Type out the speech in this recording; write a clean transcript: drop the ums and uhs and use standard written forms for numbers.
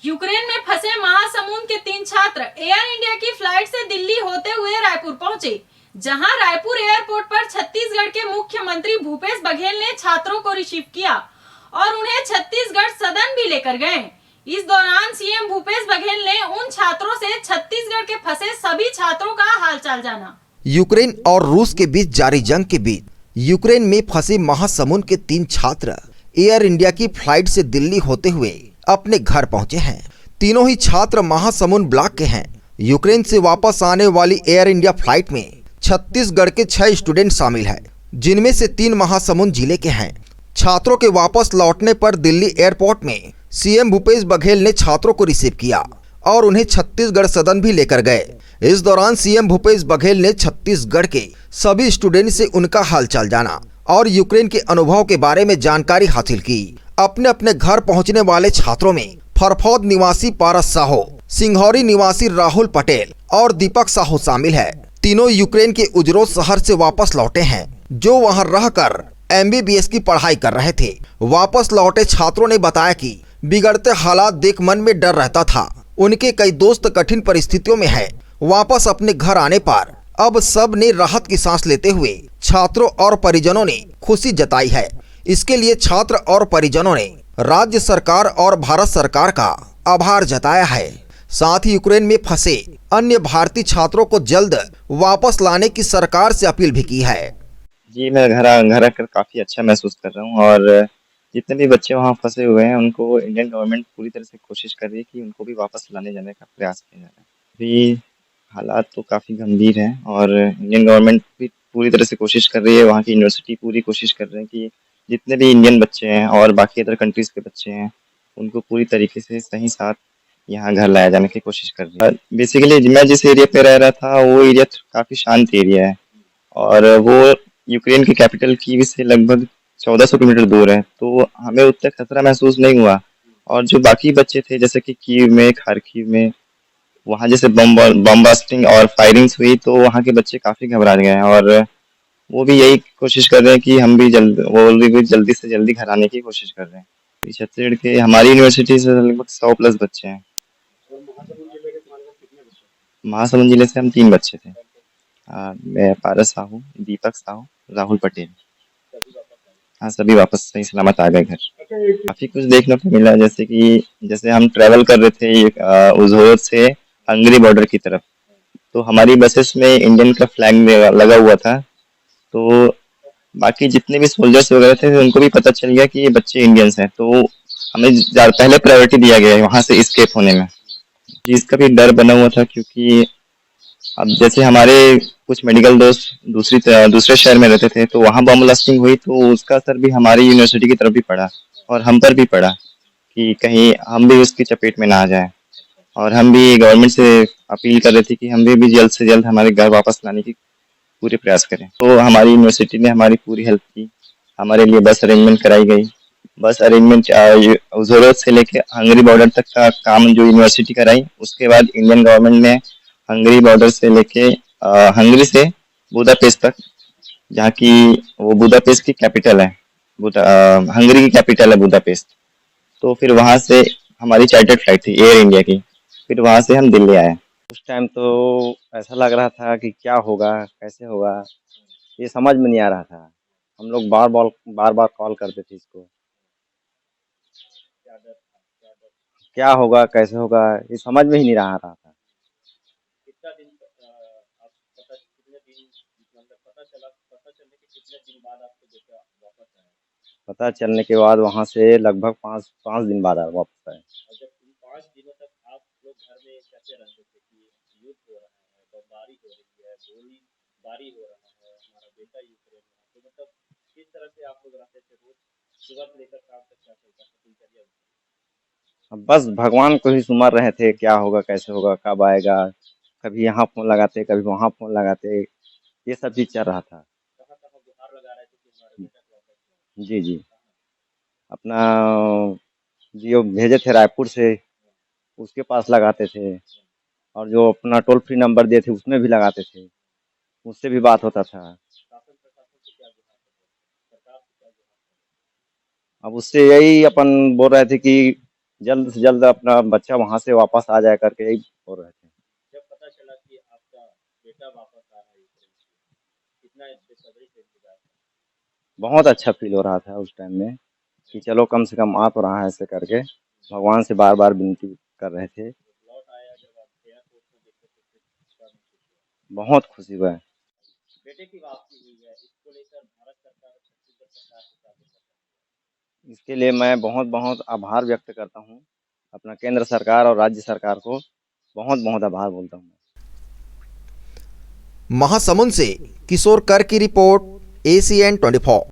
Ukraine में फंसे महासमुंद के 3 छात्र एयर इंडिया की फ्लाइट से दिल्ली होते हुए रायपुर पहुंचे, जहां रायपुर एयरपोर्ट पर छत्तीसगढ़ के मुख्यमंत्री भूपेश बघेल ने छात्रों को रिसीव किया और उन्हें छत्तीसगढ़ सदन भी लेकर गए। इस दौरान सीएम भूपेश बघेल ने उन छात्रों से छत्तीसगढ़ के फंसे सभी छात्रों का हालचाल जाना। यूक्रेन और रूस के बीच जारी जंग के बीच यूक्रेन में फंसे महासमुंद के 3 छात्र एयर इंडिया की फ्लाइट से दिल्ली होते हुए अपने घर पहुंचे हैं। तीनों ही छात्र महासमुंद ब्लॉक के हैं। यूक्रेन से वापस आने वाली एयर इंडिया फ्लाइट में छत्तीसगढ़ के 6 स्टूडेंट शामिल हैं, जिनमें से 3 महासमुंद जिले के हैं। छात्रों के वापस लौटने पर दिल्ली एयरपोर्ट में सीएम भूपेश बघेल ने छात्रों को रिसीव किया और उन्हें छत्तीसगढ़ सदन भी लेकर गए। इस दौरान सीएम भूपेश बघेल ने छत्तीसगढ़ के सभी स्टूडेंट से उनका हालचाल जाना और यूक्रेन के अनुभव के बारे में जानकारी हासिल की। अपने अपने घर पहुंचने वाले छात्रों में फरफौद निवासी पारस साहू, सिंघौरी निवासी राहुल पटेल और दीपक साहू शामिल है। तीनों यूक्रेन के उजरोद शहर से वापस लौटे हैं, जो वहां रहकर MBBS की पढ़ाई कर रहे थे। वापस लौटे छात्रों ने बताया कि बिगड़ते हालात देख मन में डर रहता था। उनके कई दोस्त कठिन परिस्थितियों में है। वापस अपने घर आने पर अब सब ने राहत की सांस लेते हुए छात्रों और परिजनों ने खुशी जताई है। इसके लिए छात्र और परिजनों ने राज्य सरकार और भारत सरकार का आभार जताया है। साथ ही यूक्रेन में फंसे अन्य भारतीय छात्रों को जल्द वापस लाने की सरकार से अपील भी की है। जी, मैं घर आकर काफ़ी अच्छा महसूस कर रहा हूँ और जितने भी बच्चे वहाँ फंसे हुए हैं उनको इंडियन गवर्नमेंट पूरी तरह से कोशिश कर रही है कि उनको भी वापस लाने जाने का प्रयास किया जा रहा है। अभी हालात तो काफ़ी गंभीर हैं और इंडियन गवर्नमेंट भी पूरी तरह से कोशिश कर रही है, वहाँ की यूनिवर्सिटी पूरी कोशिश कर रहे हैं कि जितने भी इंडियन बच्चे हैं और बाकी अदर कंट्रीज़ के बच्चे हैं उनको पूरी तरीके से सही साथ यहाँ घर लाया जाने की कोशिश कर रही है। बेसिकली मैं जिस एरिया पे रह रहा था वो एरिया काफ़ी शांत एरिया है और वो यूक्रेन की कैपिटल कीव से लगभग 1400 किलोमीटर दूर है, तो हमें उतना खतरा महसूस नहीं हुआ। और जो बाकी बच्चे थे जैसे कि कीव में, खार्किव में, वहाँ जैसे बम ब्लास्टिंग और फायरिंग्स हुई तो वहाँ के बच्चे काफ़ी घबरा गए हैं और वो भी यही कोशिश कर रहे हैं कि हम भी जल्दी से जल्दी घर आने की कोशिश कर रहे हैं। छत्तीसगढ़ के हमारी यूनिवर्सिटी से लगभग 100 प्लस बच्चे हैं। महासमुंद जिले से हम 3 बच्चे थे। मैं पारस साहू, दीपक साहू, राहुल पटेल। हाँ, सभी वापस सही सलामत आ गए घर। काफ़ी कुछ देखने को मिला जैसे हम ट्रैवल कर रहे थे उज्जोर से हंगरी बॉर्डर की तरफ, तो हमारी बसेस में इंडियन का फ्लैग लगा हुआ था, तो बाकी जितने भी सोल्जर्स वगैरह थे उनको भी पता चल गया कि ये बच्चे इंडियंस हैं, तो हमें पहले प्रायोरिटी दिया गया है वहाँ से एस्केप होने में। इसका भी डर बना हुआ था क्योंकि अब जैसे हमारे कुछ मेडिकल दोस्त दूसरे शहर में रहते थे, तो वहाँ बम ब्लास्टिंग हुई तो उसका असर भी हमारी यूनिवर्सिटी की तरफ भी पड़ा और हम पर भी पड़ा कि कहीं हम भी उसकी चपेट में ना आ जाए। और हम भी गवर्नमेंट से अपील कर रहे थे कि हम भी जल्द से जल्द हमारे घर वापस लाने की पूरे प्रयास करें। तो हमारी यूनिवर्सिटी ने हमारी पूरी हेल्प की। हमारे लिए बस अरेंजमेंट कराई गई। बस अरेंजमेंट जरूरत से लेके हंगरी बॉर्डर तक का काम जो यूनिवर्सिटी कराई, उसके बाद इंडियन गवर्नमेंट ने हंगरी बॉर्डर से लेके हंगरी से बुदापेस्ट तक, जहाँ की वो बुदापेस्ट की कैपिटल है, हंगरी की कैपिटल है बुदापेस्ट, तो फिर वहाँ से हमारी चार्टर्ड फ्लाइट थी एयर इंडिया की, फिर वहाँ से हम दिल्ली आए। उस टाइम तो ऐसा लग रहा था कि क्या होगा, कैसे होगा, ये समझ में नहीं आ रहा था। हम लोग बार बार कॉल करते थे इसको, क्या होगा कैसे होगा, ये समझ में ही नहीं रहा था। पता चलने के बाद वहाँ से लगभग पाँच पाँच दिन बाद वापस आए। अब बस भगवान को ही सुमर रहे थे, क्या होगा कैसे होगा, कब आएगा। कभी यहाँ फोन लगाते, कभी वहाँ फोन लगाते, ये सब चीज चल रहा था। जी जी, अपना जो भेजे थे रायपुर से, उसके पास लगाते थे, और जो अपना टोल फ्री नंबर दिए थे उसमें भी लगाते थे, उससे भी बात होता था। अब उससे यही अपन बोल रहे थे कि जल्द से जल्द अपना बच्चा वहां से वापस आ जाए करके यही बोल रहे थे। जब पता चला कि आपका बेटा वापस आ रहा है यूक्रेन से, कितना बेसब्री से इंतजार था? बहुत अच्छा फील हो रहा था उस टाइम में कि चलो कम से कम आ तो रहा है ऐसे करके, भगवान से बार बार विनती कर रहे थे। लौट आया जब आप एयरपोर्ट में देखे तो फिर क्या महसूस हुआ? बहुत खुशी हुआ है। बेटे की वापसी हुई है, इसको लेकर भारत सरकार और छत्तीसगढ़ सरकार को क्या देना चाहेंगे? इसके लिए मैं बहुत बहुत आभार व्यक्त करता हूँ अपना केंद्र सरकार और राज्य सरकार को, बहुत बहुत आभार बोलता हूँ। महासमुंद से किशोर कर की रिपोर्ट, ACN 24।